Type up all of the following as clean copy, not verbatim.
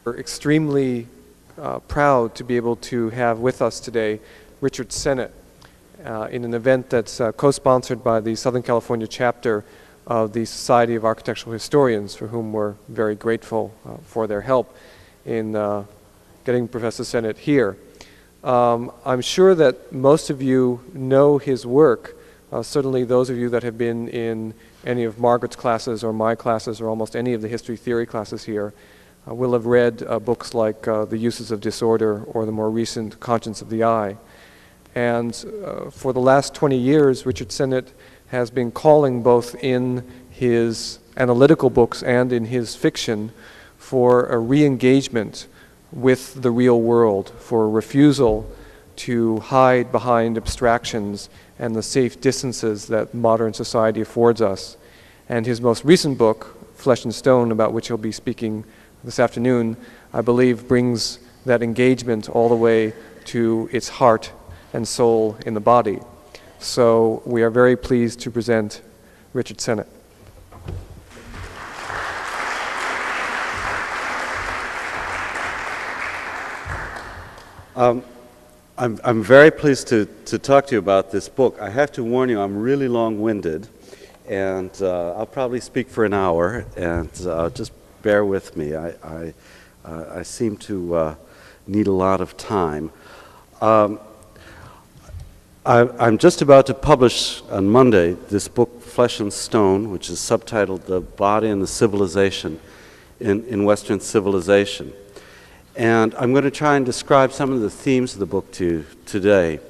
We're extremely proud to be able to have with us today Richard Sennett in an event that's co-sponsored by the Southern California chapter of the Society of Architectural Historians, for whom we're very grateful for their help in getting Professor Sennett here. I'm sure that most of you know his work, certainly those of you that have been in any of Margaret's classes or my classes or almost any of the history theory classes here will have read books like The Uses of Disorder or the more recent Conscience of the Eye. And for the last 20 years, Richard Sennett has been calling both in his analytical books and in his fiction for a re-engagement with the real world, for a refusal to hide behind abstractions and the safe distances that modern society affords us. And his most recent book, Flesh and Stone, about which he'll be speaking this afternoon, I believe brings that engagement all the way to its heart and soul in the body. So we are very pleased to present Richard Sennett. I'm very pleased to talk to you about this book. I have to warn you, I'm really long-winded, and I'll probably speak for an hour, and just bear with me. I seem to need a lot of time. I'm just about to publish on Monday this book, Flesh and Stone, which is subtitled The Body and the Civilization in Western Civilization. And I'm going to try and describe some of the themes of the book to you today.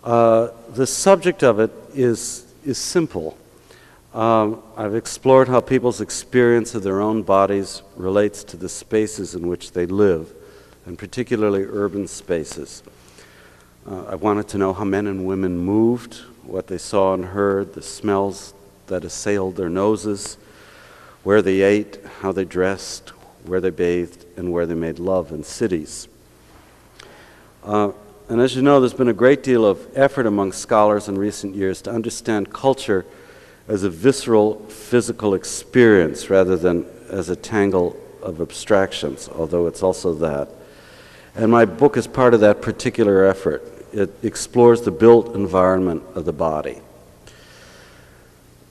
The subject of it is simple. I've explored how people's experience of their own bodies relates to the spaces in which they live, and particularly urban spaces. I wanted to know how men and women moved, what they saw and heard, the smells that assailed their noses, where they ate, how they dressed, where they bathed, and where they made love in cities. And as you know, there's been a great deal of effort among scholars in recent years to understand culture as a visceral, physical experience rather than as a tangle of abstractions, although it's also that. And my book is part of that particular effort. It explores the built environment of the body.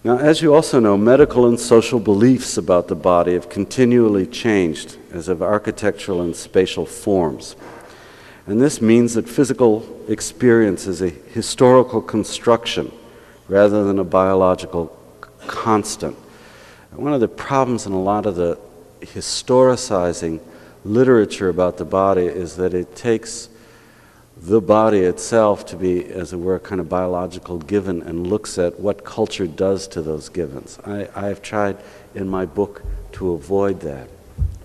Now, as you also know, medical and social beliefs about the body have continually changed, as have architectural and spatial forms. And this means that physical experience is a historical construction rather than a biological constant. And one of the problems in a lot of the historicizing literature about the body is that it takes the body itself to be, as it were, a kind of biological given and looks at what culture does to those givens. I have tried in my book to avoid that,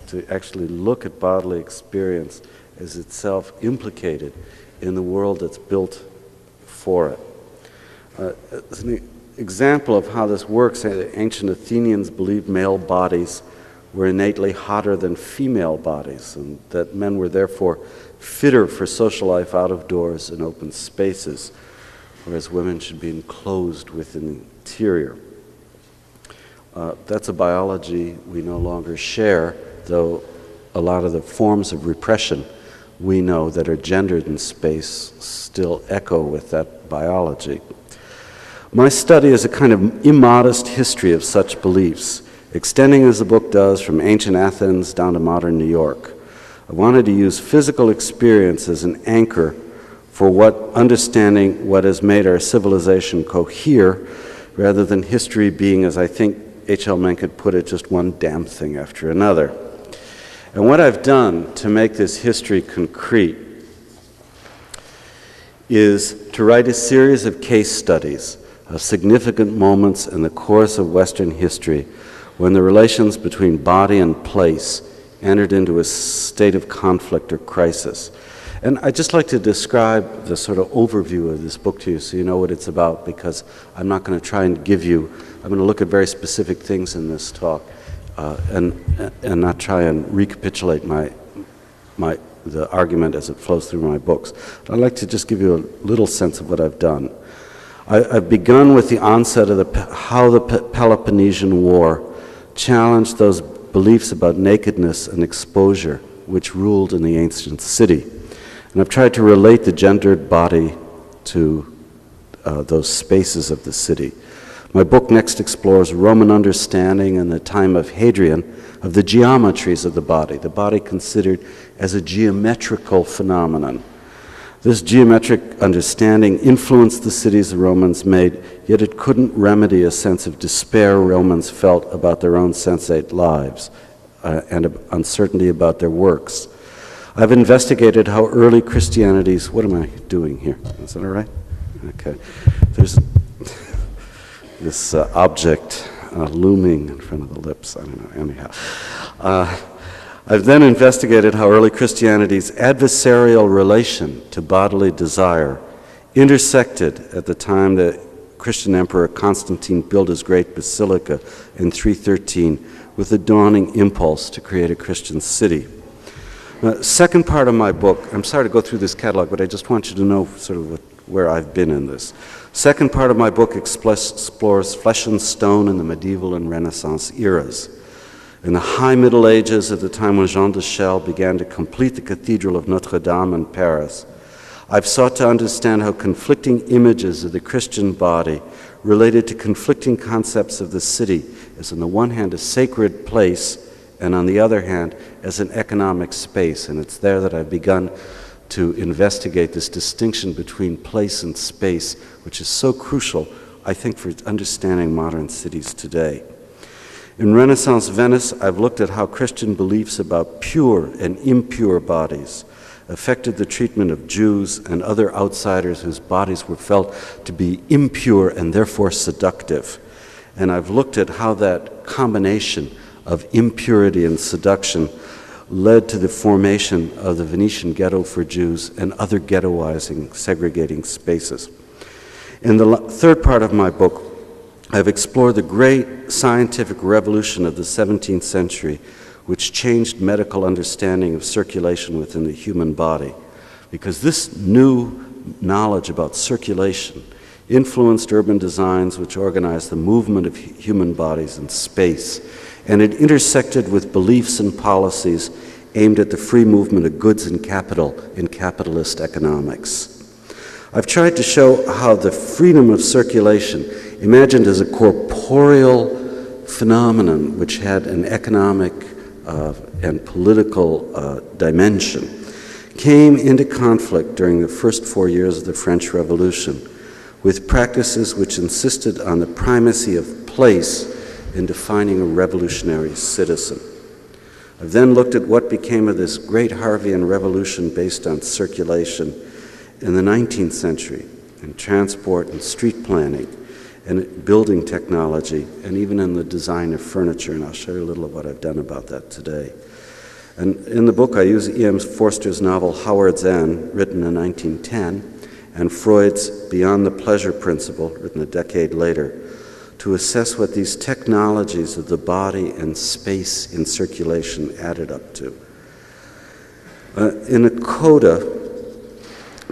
to actually look at bodily experience as itself implicated in the world that's built for it. As an example of how this works, ancient Athenians believed male bodies were innately hotter than female bodies, and that men were therefore fitter for social life out of doors in open spaces, whereas women should be enclosed within the interior. That's a biology we no longer share, though a lot of the forms of repression we know that are gendered in space still echo with that biology. My study is a kind of immodest history of such beliefs, extending as the book does from ancient Athens down to modern New York. I wanted to use physical experience as an anchor for understanding what has made our civilization cohere, rather than history being, as I think H.L. Mencken put it, just one damn thing after another. And what I've done to make this history concrete is to write a series of case studies of significant moments in the course of Western history when the relations between body and place entered into a state of conflict or crisis. And I'd just like to describe the sort of overview of this book to you so you know what it's about, because I'm not going to try and I'm going to look at very specific things in this talk and not try and recapitulate the argument as it flows through my books. I'd like to just give you a little sense of what I've done. I've begun with the onset of how the Peloponnesian War challenged those beliefs about nakedness and exposure which ruled in the ancient city. And I've tried to relate the gendered body to those spaces of the city. My book next explores Roman understanding in the time of Hadrian of the geometries of the body considered as a geometrical phenomenon. This geometric understanding influenced the cities the Romans made, yet it couldn't remedy a sense of despair Romans felt about their own sensate lives and uncertainty about their works. I've investigated how early Christianity's, what am I doing here? Is that all right? Okay. There's this object looming in front of the lips. I don't know, anyhow. I've then investigated how early Christianity's adversarial relation to bodily desire intersected at the time the Christian Emperor Constantine built his great basilica in 313 with the dawning impulse to create a Christian city. Second part of my book, I'm sorry to go through this catalog, but I just want you to know sort of where I've been in this. Second part of my book explores flesh and stone in the medieval and Renaissance eras. In the high Middle Ages, at the time when Jean de Chelles began to complete the Cathedral of Notre Dame in Paris, I've sought to understand how conflicting images of the Christian body related to conflicting concepts of the city as on the one hand a sacred place and on the other hand as an economic space. And it's there that I've begun to investigate this distinction between place and space, which is so crucial, I think, for understanding modern cities today. In Renaissance Venice, I've looked at how Christian beliefs about pure and impure bodies affected the treatment of Jews and other outsiders whose bodies were felt to be impure and therefore seductive. And I've looked at how that combination of impurity and seduction led to the formation of the Venetian ghetto for Jews and other ghettoizing, segregating spaces. In the third part of my book, I've explored the great scientific revolution of the 17th century, which changed medical understanding of circulation within the human body. Because this new knowledge about circulation influenced urban designs which organized the movement of human bodies in space, and it intersected with beliefs and policies aimed at the free movement of goods and capital in capitalist economics. I've tried to show how the freedom of circulation, imagined as a corporeal phenomenon which had an economic and political dimension, came into conflict during the first 4 years of the French Revolution with practices which insisted on the primacy of place in defining a revolutionary citizen. I've then looked at what became of this great Harveyan revolution based on circulation in the 19th century, in transport and street planning, and building technology, and even in the design of furniture, and I'll show you a little of what I've done about that today. And in the book, I use E.M. Forster's novel Howard's End, written in 1910, and Freud's Beyond the Pleasure Principle, written a decade later, to assess what these technologies of the body and space in circulation added up to. In a coda,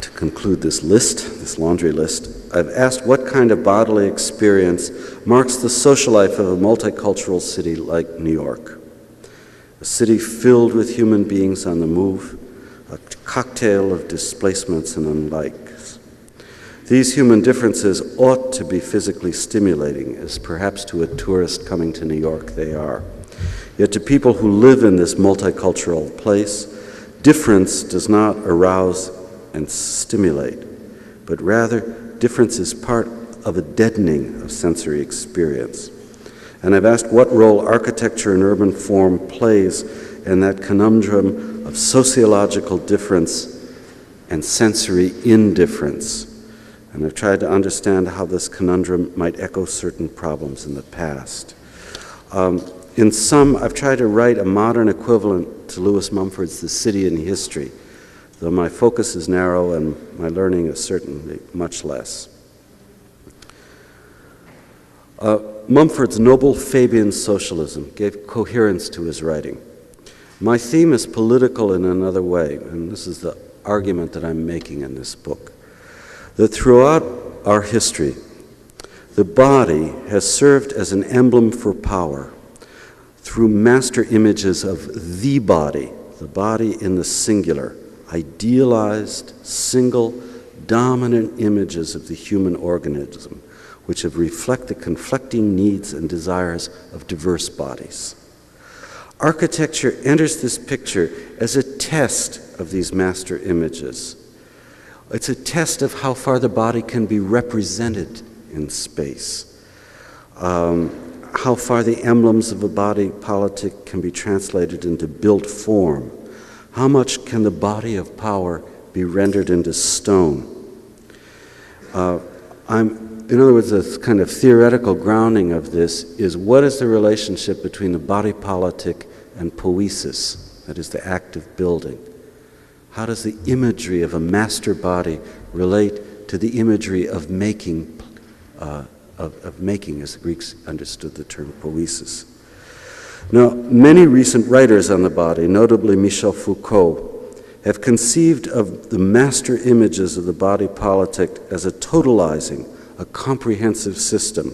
to conclude this list, this laundry list, I've asked what kind of bodily experience marks the social life of a multicultural city like New York. A city filled with human beings on the move, a cocktail of displacements and unlikes. These human differences ought to be physically stimulating, as perhaps to a tourist coming to New York they are. Yet to people who live in this multicultural place, difference does not arouse and stimulate, but rather difference is part of a deadening of sensory experience. And I've asked what role architecture and urban form plays in that conundrum of sociological difference and sensory indifference. And I've tried to understand how this conundrum might echo certain problems in the past. In sum, I've tried to write a modern equivalent to Lewis Mumford's The City in History, though my focus is narrow and my learning is certainly much less. Mumford's noble Fabian socialism gave coherence to his writing. My theme is political in another way, and this is the argument that I'm making in this book. That throughout our history, the body has served as an emblem for power through master images of the body, the body in the singular, idealized, single, dominant images of the human organism, which have reflect the conflicting needs and desires of diverse bodies. Architecture enters this picture as a test of these master images. It's a test of how far the body can be represented in space, how far the emblems of a body politic can be translated into built form, how much can the body of power be rendered into stone. In other words, a kind of theoretical grounding of this is what is the relationship between the body politic and poiesis, that is the act of building. How does the imagery of a master body relate to the imagery of making, as the Greeks understood the term poiesis? Now, many recent writers on the body, notably Michel Foucault, have conceived of the master images of the body politic as a totalizing, a comprehensive system.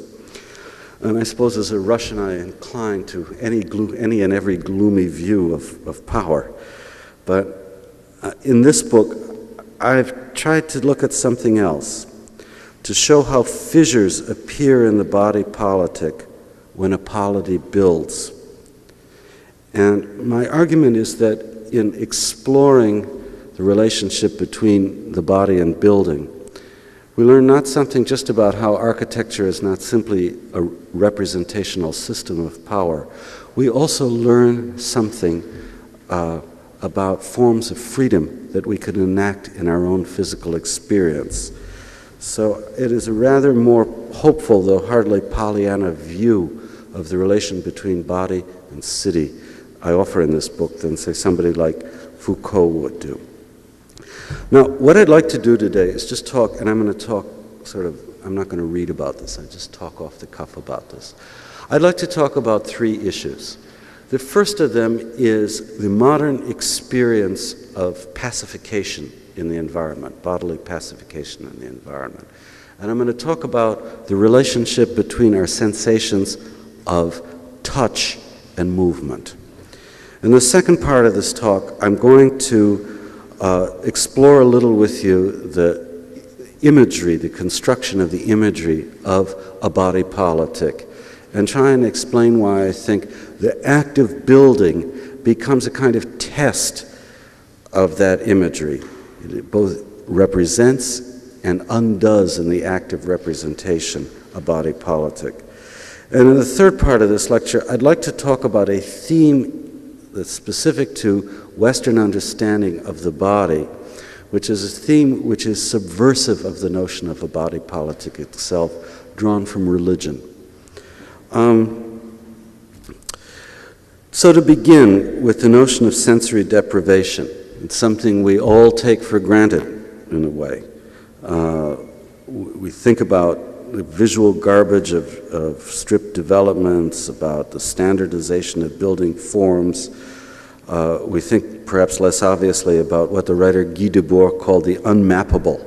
And I suppose as a Russian I incline to any and every gloomy view of power. But in this book, I've tried to look at something else, to show how fissures appear in the body politic when a polity builds. And my argument is that in exploring the relationship between the body and building, we learn not something just about how architecture is not simply a representational system of power. We also learn something about forms of freedom that we can enact in our own physical experience. So it is a rather more hopeful, though hardly Pollyanna, view of the relation between body and city I offer in this book than, say, somebody like Foucault would do. Now, what I'd like to do today is just talk, and I'm going to talk I'm not going to read about this, I just talk off the cuff about this. I'd like to talk about three issues. The first of them is the modern experience of pacification in the environment, bodily pacification in the environment. And I'm going to talk about the relationship between our sensations of touch and movement. In the second part of this talk, I'm going to explore a little with you the imagery, the construction of the imagery of a body politic, and try and explain why I think the act of building becomes a kind of test of that imagery. It both represents and undoes in the act of representation a body politic. And in the third part of this lecture, I'd like to talk about a theme that's specific to Western understanding of the body, which is a theme which is subversive of the notion of a body politic itself, drawn from religion. So to begin with the notion of sensory deprivation, it's something we all take for granted in a way. We think about the visual garbage of strip developments, about the standardization of building forms. We think perhaps less obviously about what the writer Guy Debord called the unmappable,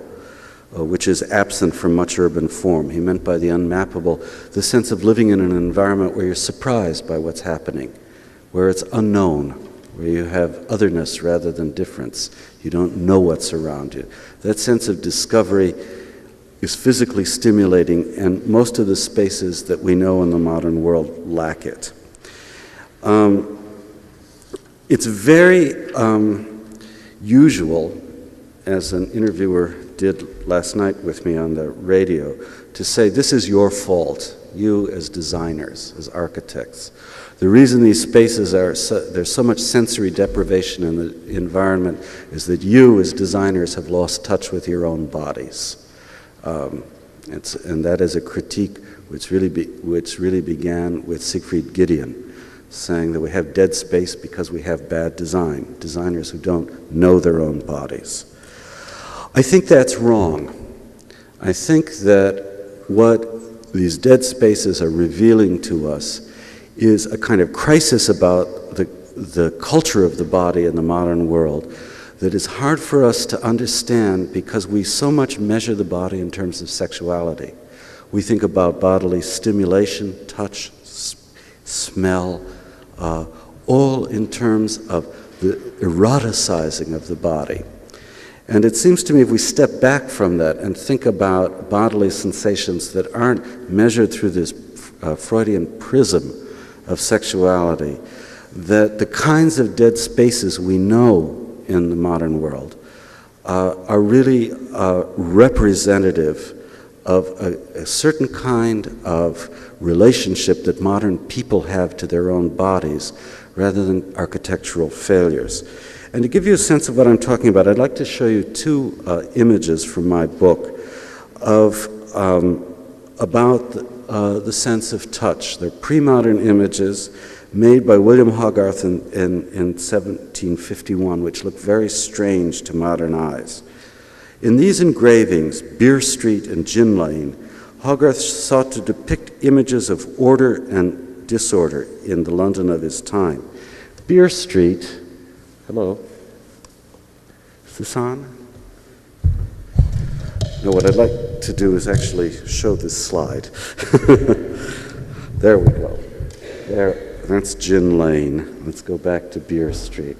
which is absent from much urban form. He meant by the unmappable the sense of living in an environment where you're surprised by what's happening, where it's unknown, where you have otherness rather than difference. You don't know what's around you. That sense of discovery is physically stimulating, and most of the spaces that we know in the modern world lack it. It's very usual, as an interviewer did last night with me on the radio, to say, this is your fault, you as designers, as architects. The reason these spaces there's so much sensory deprivation in the environment is that you as designers have lost touch with your own bodies. And that is a critique which really began with Siegfried Gideon, saying that we have dead space because we have bad design, designers who don't know their own bodies. I think that's wrong. I think that what these dead spaces are revealing to us is a kind of crisis about the culture of the body in the modern world that is hard for us to understand because we so much measure the body in terms of sexuality. We think about bodily stimulation, touch, smell, all in terms of the eroticizing of the body. And it seems to me if we step back from that and think about bodily sensations that aren't measured through this Freudian prism of sexuality, that the kinds of dead spaces we know in the modern world are really representative of a certain kind of relationship that modern people have to their own bodies rather than architectural failures. And to give you a sense of what I'm talking about, I'd like to show you two images from my book of about the sense of touch. They're pre-modern images made by William Hogarth in 1751, which look very strange to modern eyes. In these engravings, Beer Street and Gin Lane, Hogarth sought to depict images of order and disorder in the London of his time. Beer Street, hello, is this on? No, what I'd like to do is actually show this slide. There we go. There, that's Gin Lane. Let's go back to Beer Street.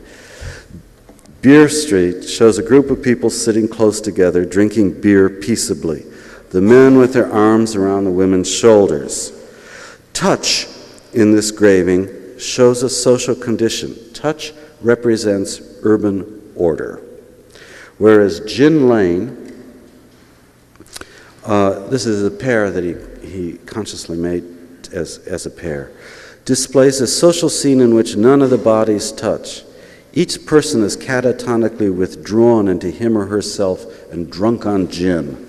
Beer Street shows a group of people sitting close together, drinking beer peaceably. The men with their arms around the women's shoulders. Touch in this graving shows a social condition. Touch represents urban order. Whereas Gin Lane, this is a pair that he consciously made as a pair, displays a social scene in which none of the bodies touch. Each person is catatonically withdrawn into him or herself and drunk on gin.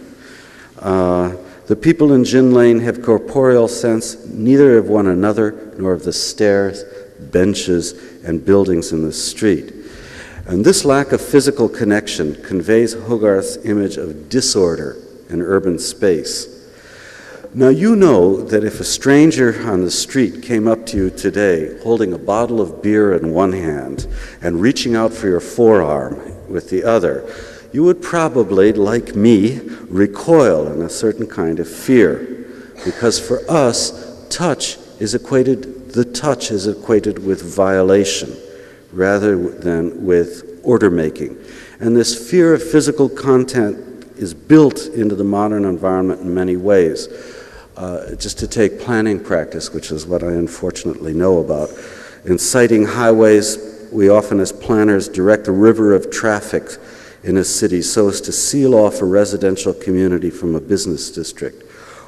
The people in Gin Lane have corporeal sense neither of one another nor of the stairs, benches, and buildings in the street. And this lack of physical connection conveys Hogarth's image of disorder in urban space. Now you know that if a stranger on the street came up to you today holding a bottle of beer in one hand and reaching out for your forearm with the other, you would probably, like me, recoil in a certain kind of fear. Because for us, the touch is equated with violation rather than with order making. And this fear of physical contact is built into the modern environment in many ways. Just to take planning practice, which is what I unfortunately know about. In siting highways, we often as planners direct a river of traffic in a city so as to seal off a residential community from a business district,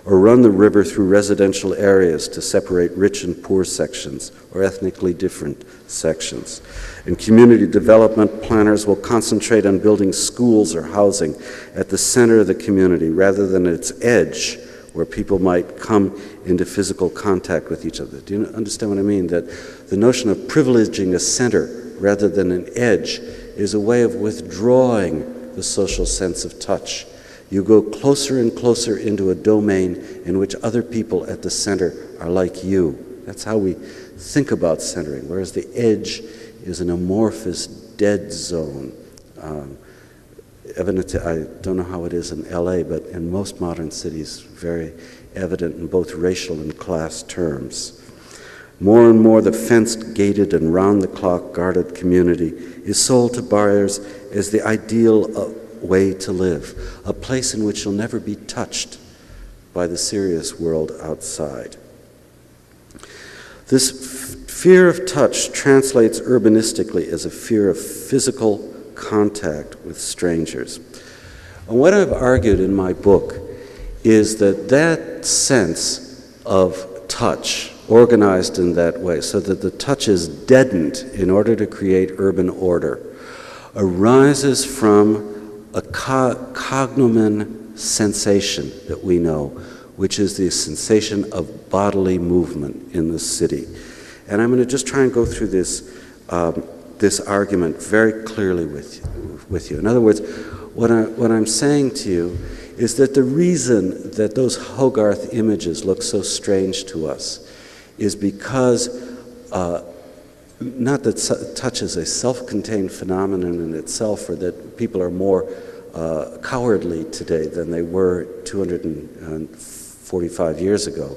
or run the river through residential areas to separate rich and poor sections, or ethnically different sections. In community development, planners will concentrate on building schools or housing at the center of the community rather than at its edge, where people might come into physical contact with each other. Do you understand what I mean? That the notion of privileging a center rather than an edge is a way of withdrawing the social sense of touch. You go closer and closer into a domain in which other people at the center are like you. That's how we think about centering, whereas the edge is an amorphous dead zone. Evident, I don't know how it is in LA, but in most modern cities, very evident in both racial and class terms. More and more, the fenced, gated, and round-the-clock guarded community is sold to buyers as the ideal way to live, a place in which you'll never be touched by the serious world outside. This fear of touch translates urbanistically as a fear of physical contact with strangers. And what I've argued in my book is that that sense of touch, organized in that way, so that the touch is deadened in order to create urban order, arises from a cognomen sensation that we know, which is the sensation of bodily movement in the city. And I'm going to just try and go through this argument very clearly with you. In other words, what I'm saying to you is that the reason that those Hogarth images look so strange to us is because not that touch is a self-contained phenomenon in itself, or that people are more cowardly today than they were 245 years ago,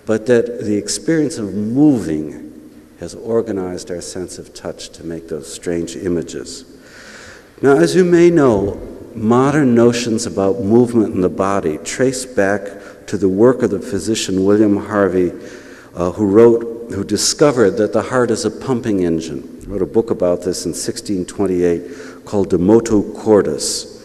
but that the experience of moving has organized our sense of touch to make those strange images. Now, as you may know, modern notions about movement in the body trace back to the work of the physician William Harvey, who discovered that the heart is a pumping engine. He wrote a book about this in 1628 called De Motu Cordis.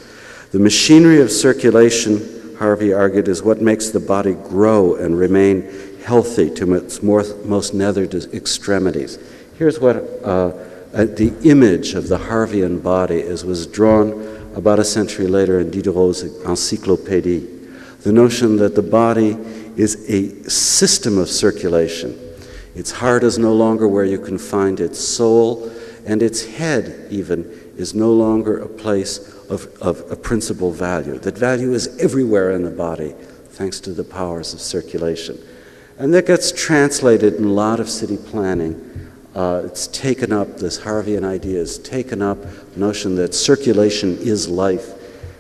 The machinery of circulation, Harvey argued, is what makes the body grow and remain healthy to its most nethered extremities. Here's what the image of the Harveyan body was drawn about a century later in Diderot's Encyclopédie. The notion that the body is a system of circulation. Its heart is no longer where you can find its soul, and its head even is no longer a place of a principal value. That value is everywhere in the body, thanks to the powers of circulation. And that gets translated in a lot of city planning. It's taken up, this Harveyan idea is taken up, the notion that circulation is life,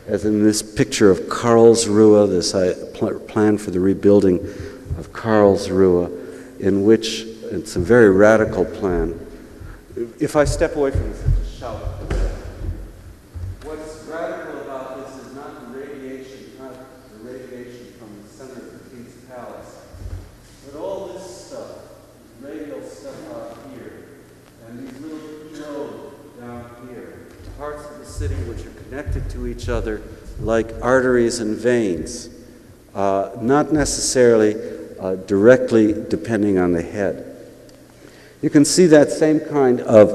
as in this picture of Karlsruhe, this plan for the rebuilding of Karlsruhe, in which it's a very radical plan. If I step away from this, I'll just shout. What's radical about this is not the radiation from the center of the King's Palace, but all this stuff, radial stuff out here, and these little roads down here, parts of the city which are connected to each other like arteries and veins, not necessarily directly depending on the head. You can see that same kind of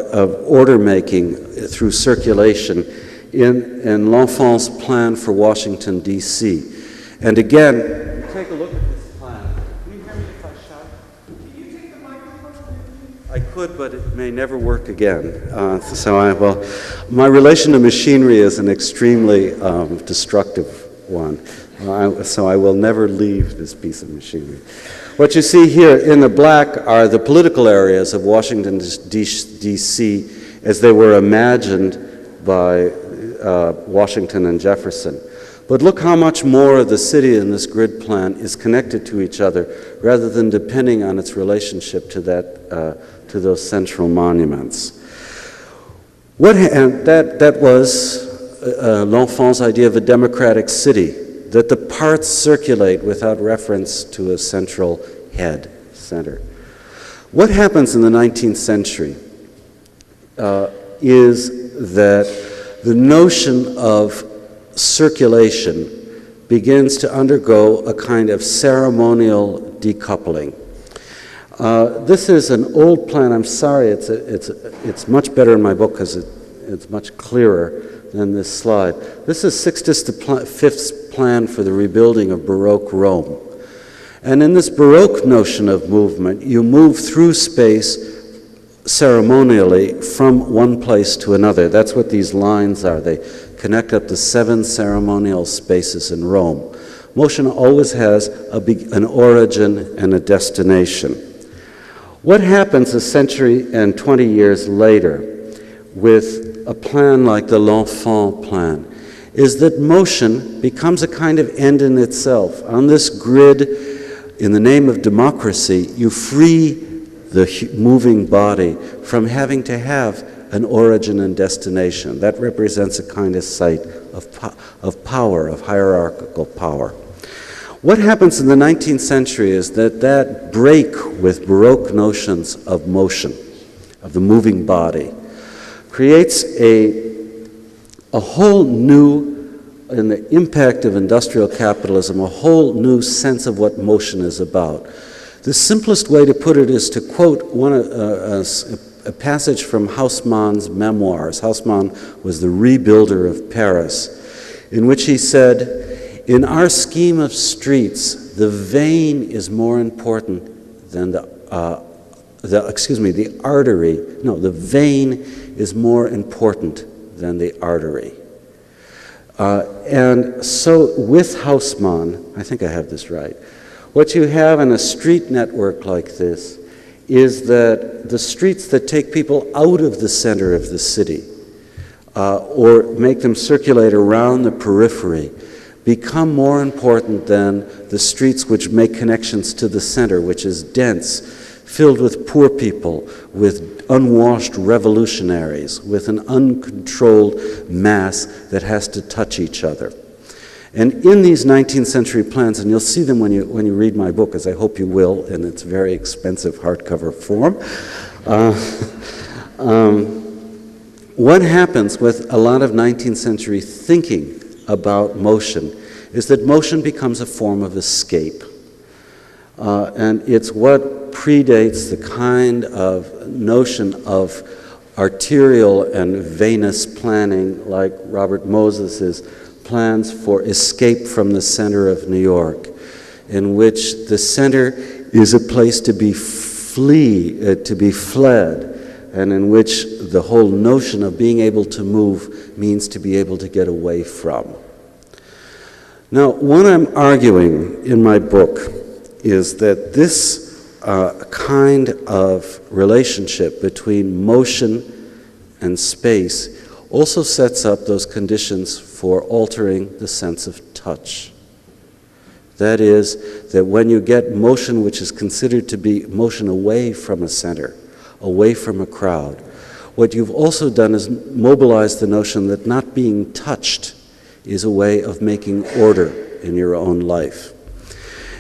order making through circulation in L'Enfant's plan for Washington, D.C. And again, take a look at this plan. Can you hear me if I shout? Can you take the microphone? I could, but it may never work again. My relation to machinery is an extremely destructive one. So I will never leave this piece of machinery. What you see here in the black are the political areas of Washington, D.C. as they were imagined by Washington and Jefferson. But look how much more of the city in this grid plan is connected to each other rather than depending on its relationship to to those central monuments. That was L'Enfant's idea of a democratic city, that the parts circulate without reference to a central center. What happens in the 19th century is that the notion of circulation begins to undergo a kind of ceremonial decoupling. This is an old plan. I'm sorry, it's much better in my book because it's much clearer than this slide. This is Sixtus V's plan for the rebuilding of Baroque Rome. And in this Baroque notion of movement, you move through space ceremonially from one place to another. That's what these lines are. They connect up the 7 ceremonial spaces in Rome. Motion always has an origin and a destination. What happens a century and 20 years later with a plan like the L'Enfant plan is that motion becomes a kind of end in itself. On this grid, in the name of democracy, you free the moving body from having to have an origin and destination. That represents a kind of site of power, of hierarchical power. What happens in the 19th century is that break with Baroque notions of motion, of the moving body, creates a whole new, in the impact of industrial capitalism, a whole new sense of what motion is about. The simplest way to put it is to quote a passage from Haussmann's memoirs. Haussmann was the rebuilder of Paris, in which he said, "In our scheme of streets, the vein is more important than the vein is more important than the artery." And so with Haussmann, I think I have this right, what you have in a street network like this is that the streets that take people out of the center of the city or make them circulate around the periphery become more important than the streets which make connections to the center, which is dense, filled with poor people, with unwashed revolutionaries, with an uncontrolled mass that has to touch each other. And in these 19th century plans, and you'll see them when you read my book, as I hope you will, in its very expensive hardcover form, what happens with a lot of 19th century thinking about motion is that motion becomes a form of escape. And it's what predates the kind of notion of arterial and venous planning, like Robert Moses's plans for escape from the center of New York, in which the center is a place to be fled, and in which the whole notion of being able to move means to be able to get away from. Now, what I'm arguing in my book is that this kind of relationship between motion and space also sets up those conditions for altering the sense of touch. That is, that when you get motion which is considered to be motion away from a center, away from a crowd, what you've also done is mobilize the notion that not being touched is a way of making order in your own life.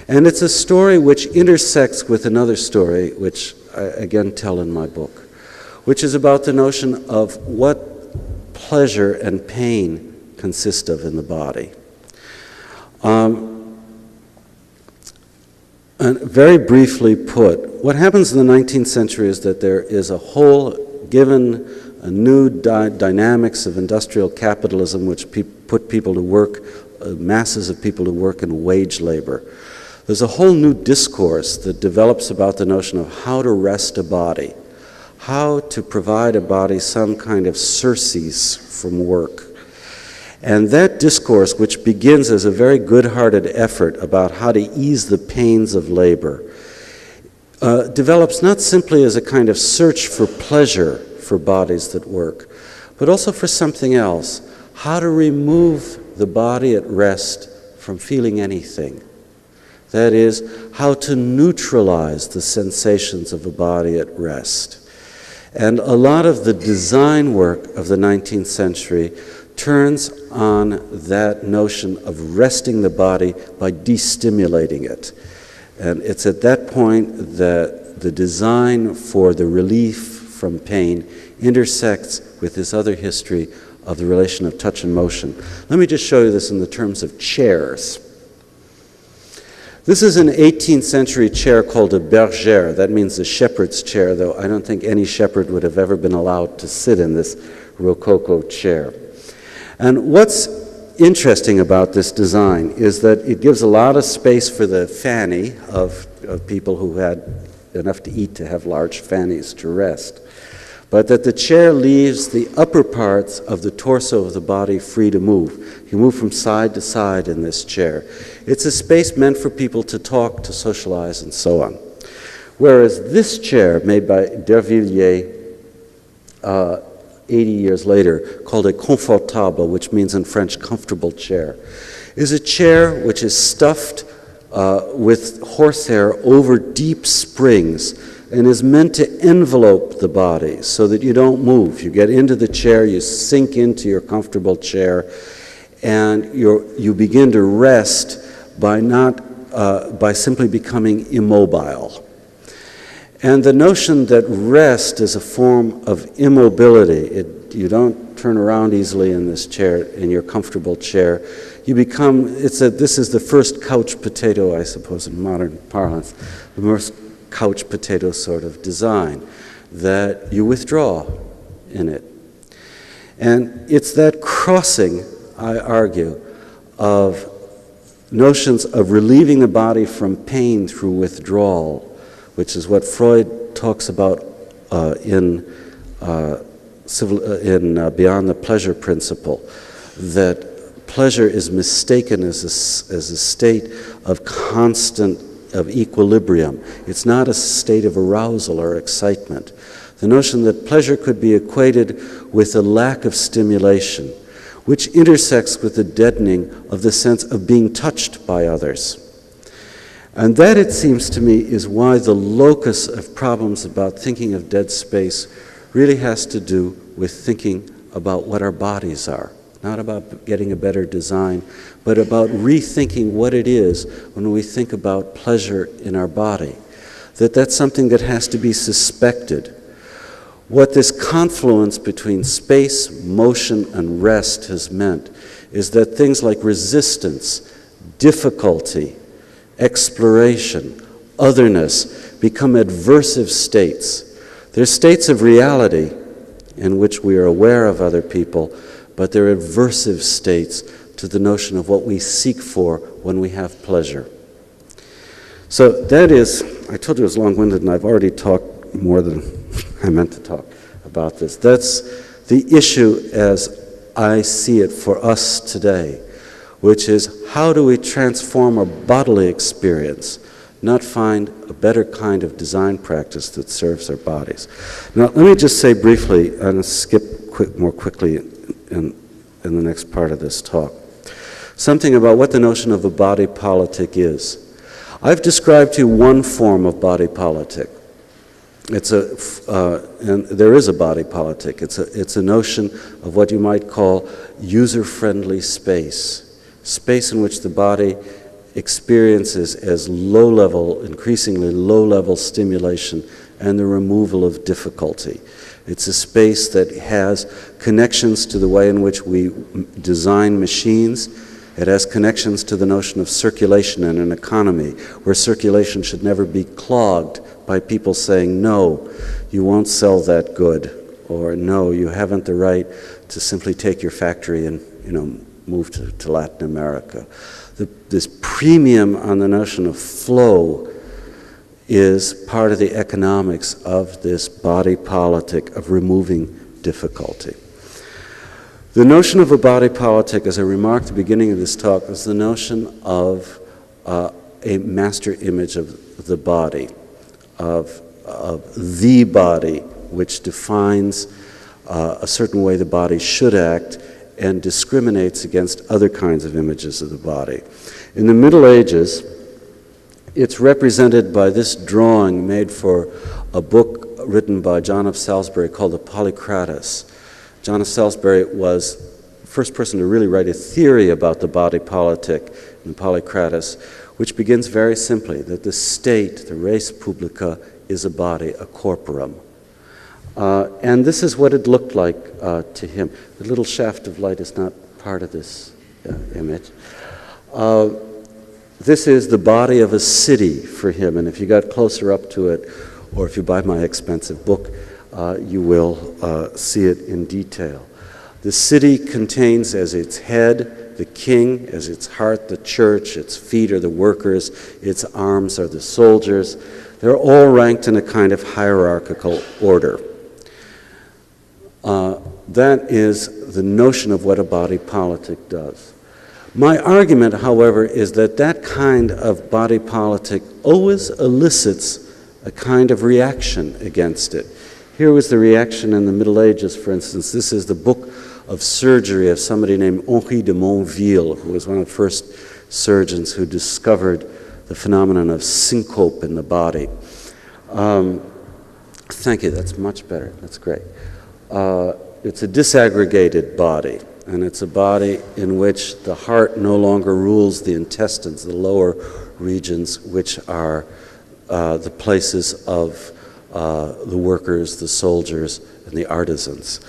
And it's a story which intersects with another story, which I again tell in my book, which is about the notion of what pleasure and pain consist of in the body. And very briefly put, what happens in the 19th century is that there is a whole, given a new dynamics of industrial capitalism which put people to work, masses of people to work in wage labor. There's a whole new discourse that develops about the notion of how to rest a body, how to provide a body some kind of surcease from work. And that discourse, which begins as a very good-hearted effort about how to ease the pains of labor, develops not simply as a kind of search for pleasure for bodies that work, but also for something else, how to remove the body at rest from feeling anything. That is, how to neutralize the sensations of a body at rest. And a lot of the design work of the 19th century turns on that notion of resting the body by destimulating it. And it's at that point that the design for the relief from pain intersects with this other history of the relation of touch and motion. Let me just show you this in the terms of chairs. This is an 18th century chair called a bergère. That means the shepherd's chair, though I don't think any shepherd would have ever been allowed to sit in this Rococo chair. And what's interesting about this design is that it gives a lot of space for the fanny of people who had enough to eat to have large fannies to rest, but that the chair leaves the upper parts of the torso of the body free to move. You move from side to side in this chair. It's a space meant for people to talk, to socialize, and so on. Whereas this chair, made by D'Hervilliers 80 years later, called a confortable, which means in French comfortable chair, is a chair which is stuffed with horsehair over deep springs and is meant to envelope the body so that you don't move. You get into the chair, you sink into your comfortable chair, and you begin to rest by simply becoming immobile. And the notion that rest is a form of immobility, you don't turn around easily in this chair, in your comfortable chair. This is the first couch potato, I suppose, in modern parlance, the most couch potato sort of design, that you withdraw in it. And it's that crossing, I argue, of notions of relieving the body from pain through withdrawal, which is what Freud talks about in Beyond the Pleasure Principle, that pleasure is mistaken as a state of equilibrium. It's not a state of arousal or excitement. The notion that pleasure could be equated with a lack of stimulation, which intersects with the deadening of the sense of being touched by others. And that, it seems to me, is why the locus of problems about thinking of dead space really has to do with thinking about what our bodies are. Not about getting a better design, but about rethinking what it is when we think about pleasure in our body. That's something that has to be suspected. What this confluence between space, motion, and rest has meant is that things like resistance, difficulty, exploration, otherness become adversive states. They're states of reality in which we are aware of other people, but they're aversive states to the notion of what we seek for when we have pleasure. So that is, I told you it was long-winded, and I've already talked more than I meant to talk about this. That's the issue as I see it for us today, which is how do we transform our bodily experience, not find a better kind of design practice that serves our bodies. Now, let me just say briefly, and skip more quickly in the next part of this talk, something about what the notion of a body politic is. I've described to you one form of body politic. It's and there is a body politic. It's a notion of what you might call user-friendly space, space in which the body experiences as low-level, increasingly low-level stimulation and the removal of difficulty. It's a space that has connections to the way in which we design machines. It has connections to the notion of circulation in an economy, where circulation should never be clogged by people saying, no, you won't sell that good, or no, you haven't the right to simply take your factory and move to Latin America. This premium on the notion of flow is part of the economics of this body politic of removing difficulty. The notion of a body politic, as I remarked at the beginning of this talk, is the notion of a master image of the body, of the body, which defines a certain way the body should act and discriminates against other kinds of images of the body. In the Middle Ages, it's represented by this drawing made for a book written by John of Salisbury called the Polycratus. John of Salisbury was the first person to really write a theory about the body politic in the Polycratus, which begins very simply that the state, the res publica, is a body, a corporum. And this is what it looked like to him. The little shaft of light is not part of this image. This is the body of a city for him, and if you got closer up to it, or if you buy my expensive book, you will see it in detail. The city contains as its head the king, as its heart the church, its feet are the workers, its arms are the soldiers. They're all ranked in a kind of hierarchical order. That is the notion of what a body politic does. My argument, however, is that that kind of body politic always elicits a kind of reaction against it. Here was the reaction in the Middle Ages, for instance. This is the book of surgery of somebody named Henri de Monville, who was one of the first surgeons who discovered the phenomenon of syncope in the body. Thank you, that's much better, that's great. It's a disaggregated body, and it's a body in which the heart no longer rules the intestines, the lower regions, which are the places of the workers, the soldiers, and the artisans.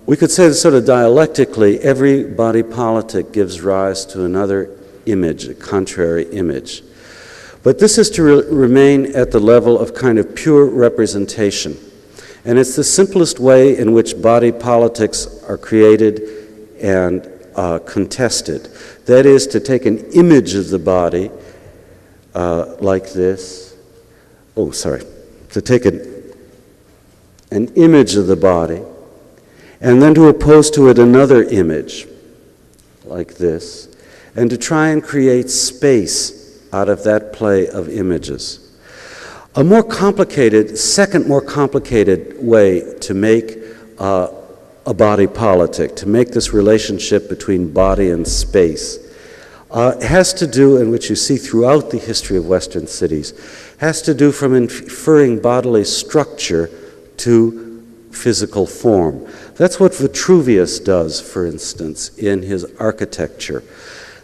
We could say that sort of dialectically, every body politic gives rise to another image, a contrary image. But this is to remain at the level of kind of pure representation. And it's the simplest way in which body politics are created and contested. That is, to take an image of the body like this. To take an image of the body and then to oppose to it another image like this, and to try and create space out of that play of images. A second more complicated way to make a body politic, to make this relationship between body and space, has to do, and which you see throughout the history of Western cities, has to do from inferring bodily structure to physical form. That's what Vitruvius does, for instance, in his architecture.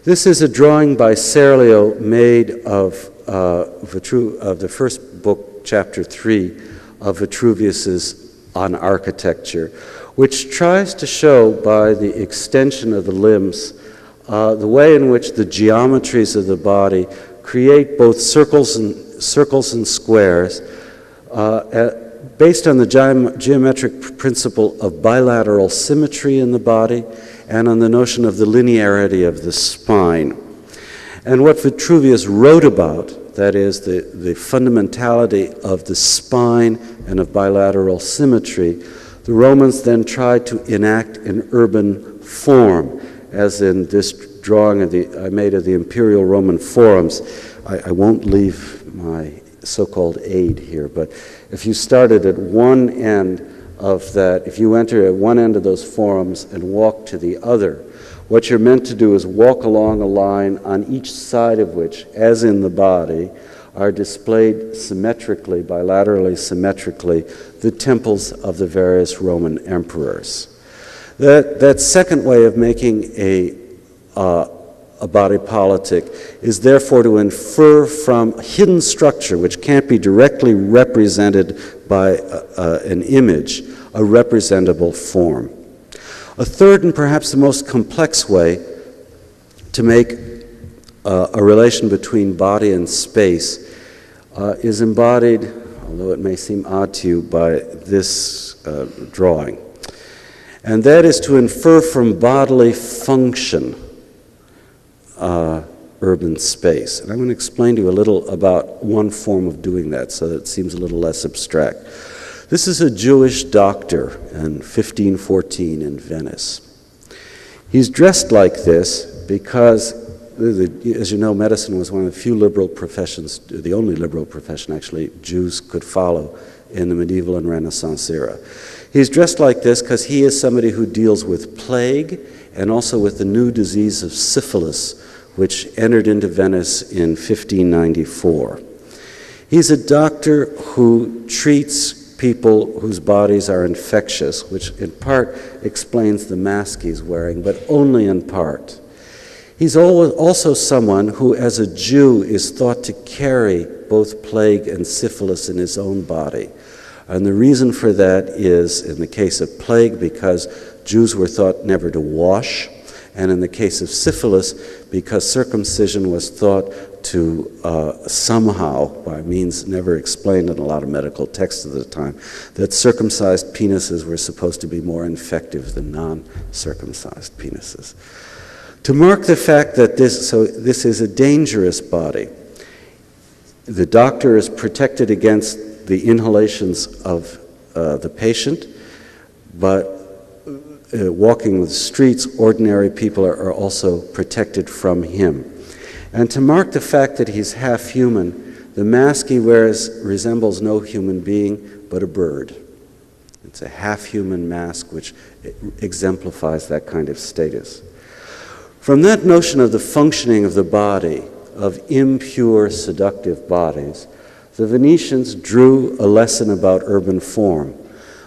This is a drawing by Serlio made of the first book, chapter 3, of Vitruvius's On Architecture, which tries to show by the extension of the limbs the way in which the geometries of the body create both circles and squares based on the geometric principle of bilateral symmetry in the body and on the notion of the linearity of the spine. And what Vitruvius wrote about, that is, the fundamentality of the spine and of bilateral symmetry, the Romans then tried to enact in urban form, as in this drawing I made of the imperial Roman forums. I won't leave my so-called aid here, but if you started at one end of that, if you enter at one end of those forums and walk to the other, what you're meant to do is walk along a line on each side of which, as in the body, are displayed symmetrically, bilaterally symmetrically, the temples of the various Roman emperors. That second way of making a body politic is therefore to infer from a hidden structure, which can't be directly represented by an image, a representable form. A third and perhaps the most complex way to make a relation between body and space is embodied, although it may seem odd to you, by this drawing. And that is to infer from bodily function urban space. And I'm going to explain to you a little about one form of doing that so that it seems a little less abstract. This is a Jewish doctor in 1514 in Venice. He's dressed like this because, as you know, medicine was one of the few liberal professions, the only liberal profession actually Jews could follow in the medieval and Renaissance era. He's dressed like this because he is somebody who deals with plague and also with the new disease of syphilis, which entered into Venice in 1594. He's a doctor who treats people whose bodies are infectious, which in part explains the mask he's wearing, but only in part. He's also someone who, as a Jew, is thought to carry both plague and syphilis in his own body. And the reason for that is, in the case of plague, because Jews were thought never to wash, and in the case of syphilis, because circumcision was thought to somehow, by means never explained in a lot of medical texts at the time, that circumcised penises were supposed to be more infective than non-circumcised penises. To mark the fact that this is a dangerous body, the doctor is protected against the inhalations of the patient, but walking the streets, ordinary people are also protected from him. And to mark the fact that he's half human, the mask he wears resembles no human being but a bird. It's a half-human mask which exemplifies that kind of status. From that notion of the functioning of the body, of impure, seductive bodies, the Venetians drew a lesson about urban form,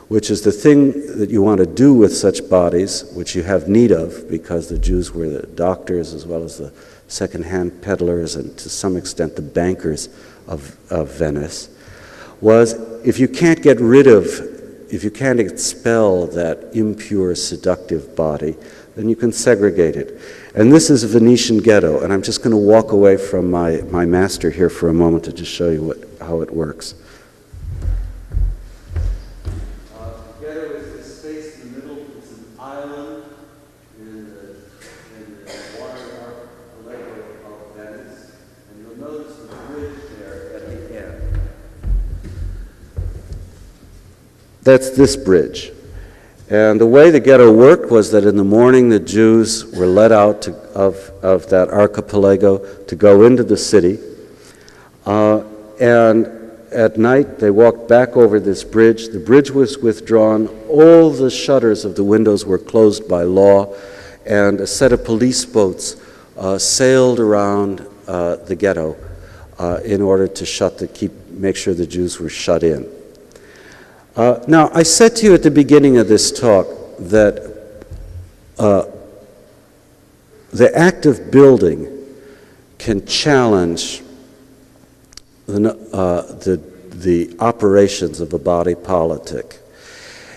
which is the thing that you want to do with such bodies, which you have need of, because the Jews were the doctors as well as the second-hand peddlers and to some extent the bankers of Venice, was if you can't expel that impure, seductive body, then you can segregate it. And this is a Venetian ghetto, and I'm just going to walk away from my master here for a moment to just show you how it works. The ghetto is this space in the middle. It's an island in the water archipelago of Venice, and you'll notice the bridge there at the end. That's this bridge. And the way the ghetto worked was that in the morning the Jews were let out of that archipelago to go into the city. And at night they walked back over this bridge. The bridge was withdrawn. All the shutters of the windows were closed by law. And a set of police boats sailed around the ghetto in order to make sure the Jews were shut in. Now, I said to you at the beginning of this talk that the act of building can challenge the operations of a body politic.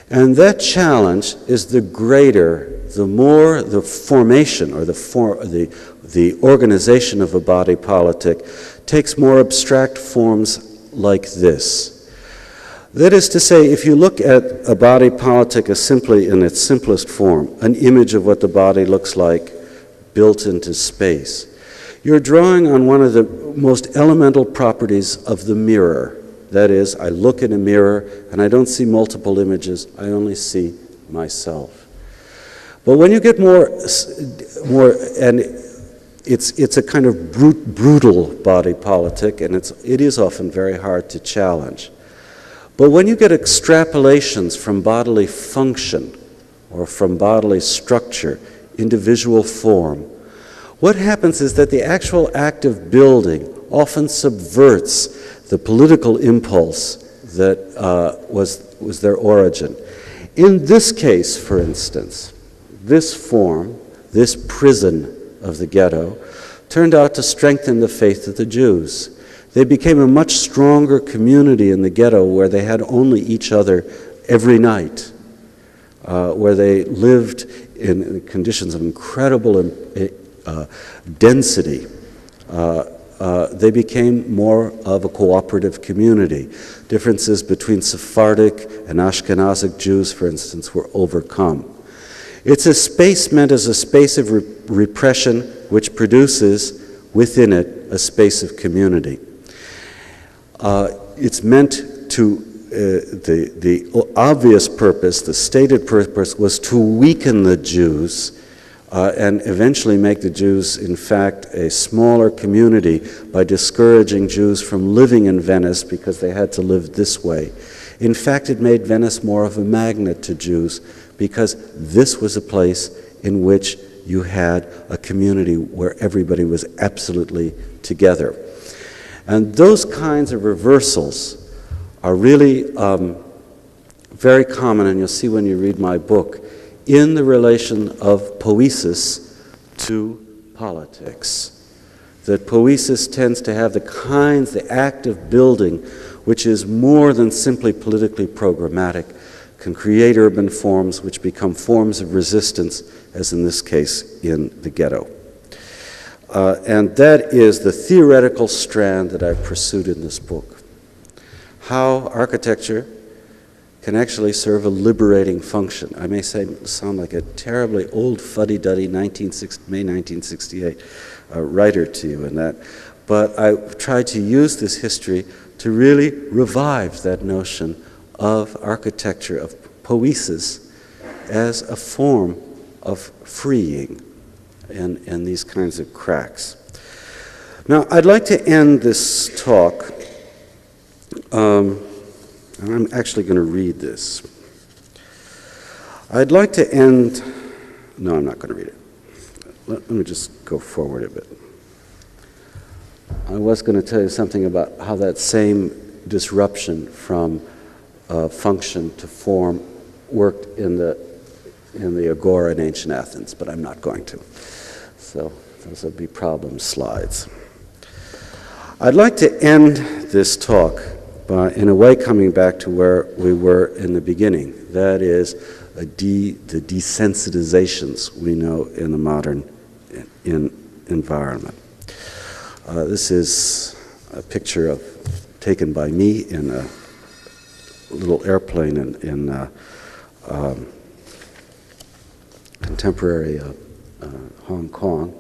And that challenge is the greater, the more the formation or the organization of a body politic takes more abstract forms like this. That is to say, if you look at a body politic as simply in its simplest form, an image of what the body looks like built into space, you're drawing on one of the most elemental properties of the mirror. That is, I look in a mirror and I don't see multiple images, I only see myself. But when you get more and it's a kind of brutal body politic, and it is often very hard to challenge. But when you get extrapolations from bodily function or from bodily structure into visual form, what happens is that the actual act of building often subverts the political impulse that was their origin. In this case, for instance, this form, this prison of the ghetto, turned out to strengthen the faith of the Jews. They became a much stronger community in the ghetto where they had only each other every night, where they lived in conditions of incredible density. They became more of a cooperative community. Differences between Sephardic and Ashkenazic Jews, for instance, were overcome. It's a space meant as a space of repression which produces within it a space of community. It's meant to, the obvious purpose, the stated purpose, was to weaken the Jews and eventually make the Jews, in fact, a smaller community by discouraging Jews from living in Venice because they had to live this way. In fact, it made Venice more of a magnet to Jews because this was a place in which you had a community where everybody was absolutely together. And those kinds of reversals are really very common, and you'll see when you read my book, in the relation of poiesis to politics. That poiesis tends to have the act of building, which is more than simply politically programmatic, can create urban forms which become forms of resistance, as in this case in the ghetto. And that is the theoretical strand that I've pursued in this book. How architecture can actually serve a liberating function. I may sound like a terribly old fuddy-duddy May 1968 writer to you in that, but I tried to use this history to really revive that notion of architecture, of poiesis, as a form of freeing in these kinds of cracks. Now, I'd like to end this talk, and I'm actually going to read this. I'd like to end, no, I'm not going to read it. Let me just go forward a bit. I was going to tell you something about how that same disruption from function to form worked in the agora in ancient Athens, but I'm not going to. So those will be problem slides. I'd like to end this talk by, in a way, coming back to where we were in the beginning. That is, the desensitizations we know in the modern environment. This is a picture taken by me in a little airplane in contemporary Hong Kong.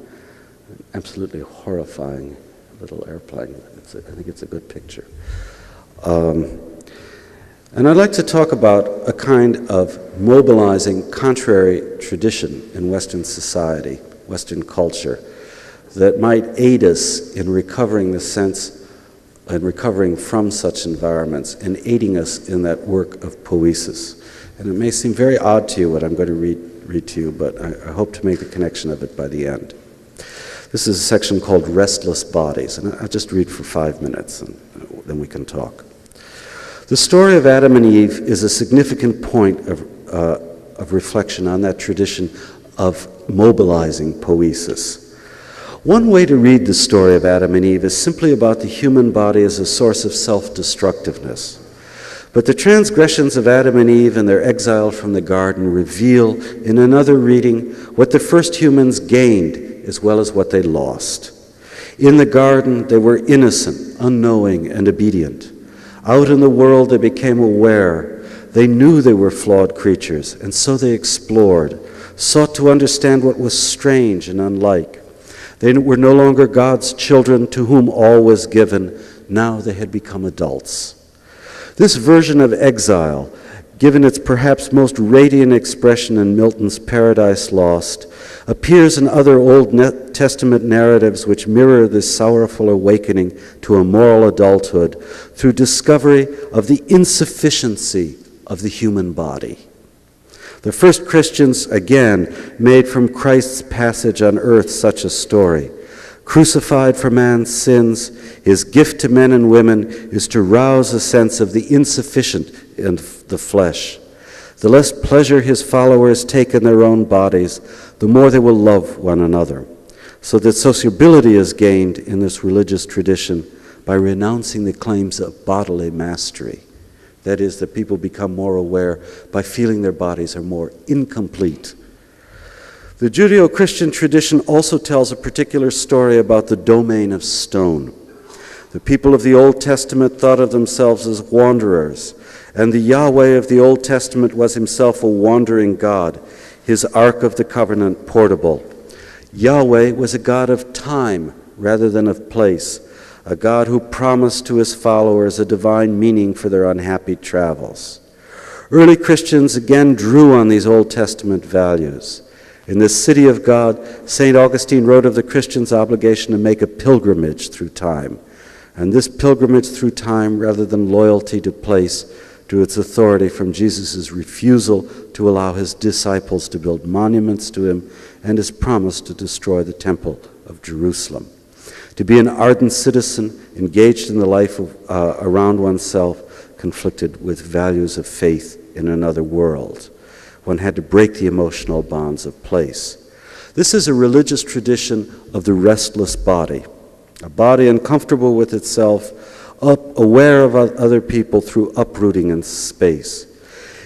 An absolutely horrifying little airplane. I think it's a good picture. And I'd like to talk about a kind of mobilizing contrary tradition in Western society, Western culture, that might aid us in recovering the sense and recovering from such environments and aiding us in that work of poiesis. And it may seem very odd to you what I'm going to read to you, but I hope to make the connection of it by the end. This is a section called Restless Bodies, and I'll just read for 5 minutes, and then we can talk. The story of Adam and Eve is a significant point of reflection on that tradition of mobilizing poiesis. One way to read the story of Adam and Eve is simply about the human body as a source of self-destructiveness. But the transgressions of Adam and Eve and their exile from the garden reveal, in another reading, what the first humans gained as well as what they lost. In the garden, they were innocent, unknowing, and obedient. Out in the world, they became aware. They knew they were flawed creatures, and so they explored, sought to understand what was strange and unlike. They were no longer God's children to whom all was given. Now they had become adults. This version of exile, given its perhaps most radiant expression in Milton's Paradise Lost, appears in other Old Testament narratives which mirror this sorrowful awakening to a moral adulthood through discovery of the insufficiency of the human body. The first Christians, again, made from Christ's passage on earth such a story. Crucified for man's sins, his gift to men and women is to rouse a sense of the insufficient in the flesh. The less pleasure his followers take in their own bodies, the more they will love one another. So that sociability is gained in this religious tradition by renouncing the claims of bodily mastery. That is, that people become more aware by feeling their bodies are more incomplete. The Judeo-Christian tradition also tells a particular story about the domain of stone. The people of the Old Testament thought of themselves as wanderers, and the Yahweh of the Old Testament was himself a wandering God, his Ark of the Covenant portable. Yahweh was a God of time rather than of place, a God who promised to his followers a divine meaning for their unhappy travels. Early Christians again drew on these Old Testament values. In the city of God, St. Augustine wrote of the Christian's obligation to make a pilgrimage through time. And this pilgrimage through time, rather than loyalty to place, drew its authority from Jesus' refusal to allow his disciples to build monuments to him and his promise to destroy the temple of Jerusalem. To be an ardent citizen, engaged in the life around oneself, conflicted with values of faith in another world. One had to break the emotional bonds of place. This is a religious tradition of the restless body, a body uncomfortable with itself, aware of other people through uprooting in space.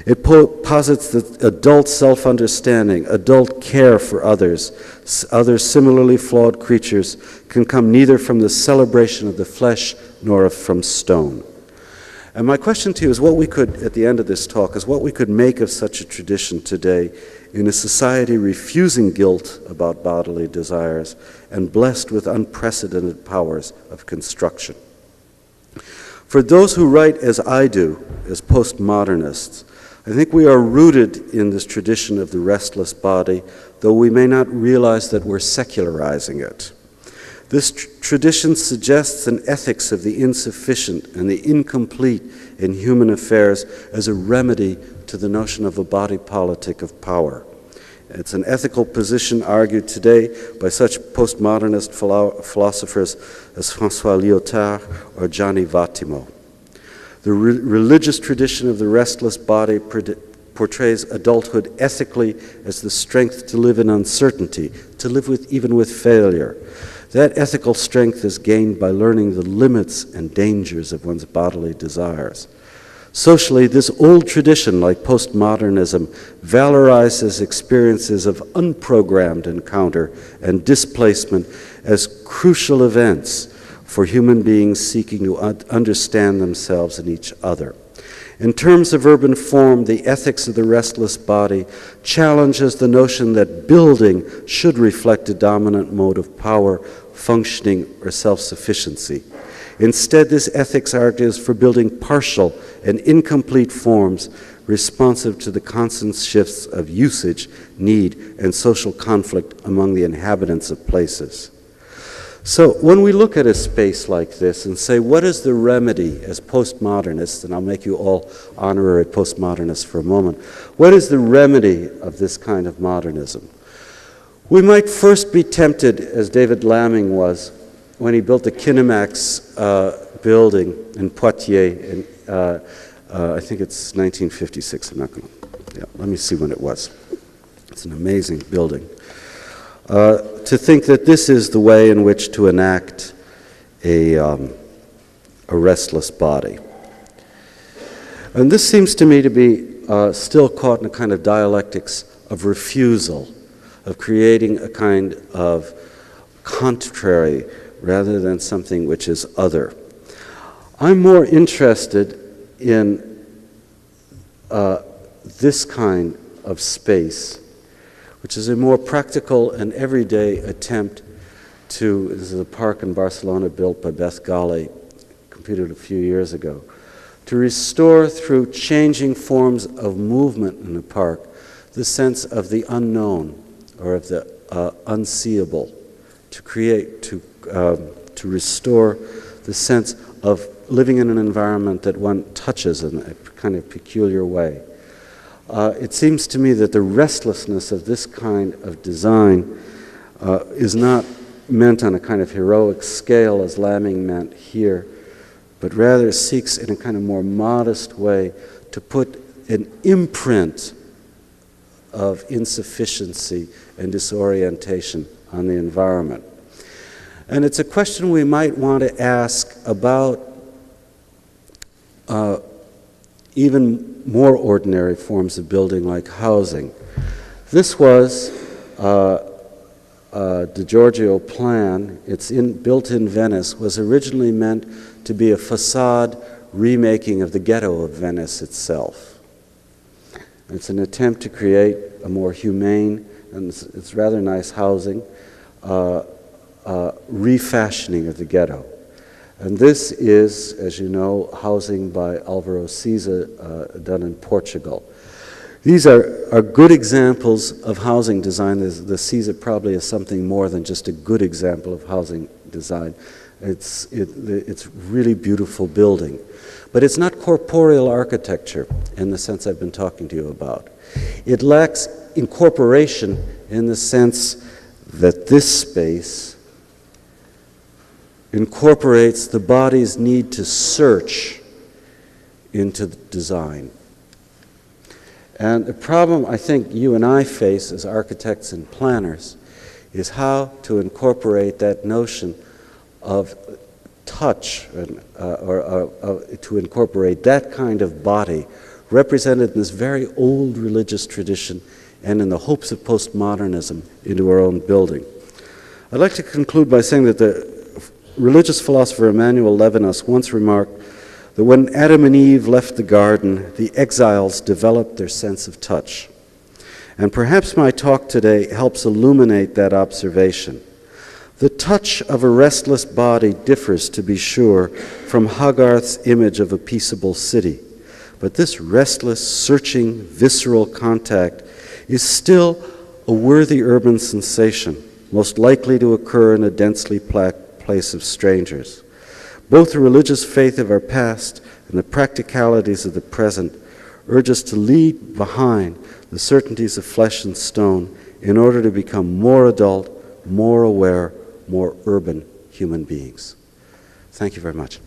It posits that adult self-understanding, adult care for others, other similarly flawed creatures, can come neither from the celebration of the flesh nor from stone. And my question to you is what we could, at the end of this talk, is what we could make of such a tradition today in a society refusing guilt about bodily desires and blessed with unprecedented powers of construction. For those who write as I do, as postmodernists, I think we are rooted in this tradition of the restless body, though we may not realize that we're secularizing it. This tradition suggests an ethics of the insufficient and the incomplete in human affairs as a remedy to the notion of a body politic of power. It's an ethical position argued today by such postmodernist philosophers as François Lyotard or Gianni Vattimo. The religious tradition of the restless body portrays adulthood ethically as the strength to live in uncertainty, to live even with failure. That ethical strength is gained by learning the limits and dangers of one's bodily desires. Socially, this old tradition, like postmodernism, valorizes experiences of unprogrammed encounter and displacement as crucial events for human beings seeking to understand themselves and each other. In terms of urban form, the ethics of the restless body challenges the notion that building should reflect a dominant mode of power, functioning, or self-sufficiency. Instead, this ethics argues for building partial and incomplete forms responsive to the constant shifts of usage, need, and social conflict among the inhabitants of places. So when we look at a space like this and say, what is the remedy as postmodernists, and I'll make you all honorary postmodernists for a moment, what is the remedy of this kind of modernism? We might first be tempted, as David Lamming was, when he built the Kinemax building in Poitiers, in, I think it's 1956, I'm not going to, yeah, let me see when it was. It's an amazing building. To think that this is the way in which to enact a restless body. And this seems to me to be still caught in a kind of dialectics of refusal, of creating a kind of contrary rather than something which is other. I'm more interested in this kind of space, which is a more practical and everyday attempt to, this is a park in Barcelona built by Beth Ghali, completed a few years ago, to restore through changing forms of movement in the park the sense of the unknown or of the unseeable, to create, to restore the sense of living in an environment that one touches in a kind of peculiar way. It seems to me that the restlessness of this kind of design is not meant on a kind of heroic scale as Lamming meant here, but rather seeks in a kind of more modest way to put an imprint of insufficiency and disorientation on the environment. And it's a question we might want to ask about even more ordinary forms of building like housing. This was the Giorgio plan. It's built in Venice, was originally meant to be a facade remaking of the ghetto of Venice itself. It's an attempt to create a more humane, and it's rather nice housing, refashioning of the ghetto. And this is, as you know, housing by Álvaro Siza, done in Portugal. These are good examples of housing design. The Siza probably is something more than just a good example of housing design. It's really beautiful building. But it's not corporeal architecture in the sense I've been talking to you about. It lacks incorporation in the sense that this space incorporates the body's need to search into the design. And the problem I think you and I face as architects and planners is how to incorporate that notion of touch, or to incorporate that kind of body represented in this very old religious tradition and in the hopes of postmodernism into our own building. I'd like to conclude by saying that the religious philosopher Emmanuel Levinas once remarked that when Adam and Eve left the garden, the exiles developed their sense of touch. And perhaps my talk today helps illuminate that observation. The touch of a restless body differs, to be sure, from Hogarth's image of a peaceable city. But this restless, searching, visceral contact is still a worthy urban sensation, most likely to occur in a densely packed place of strangers. Both the religious faith of our past and the practicalities of the present urge us to leave behind the certainties of flesh and stone in order to become more adult, more aware, more urban human beings. Thank you very much.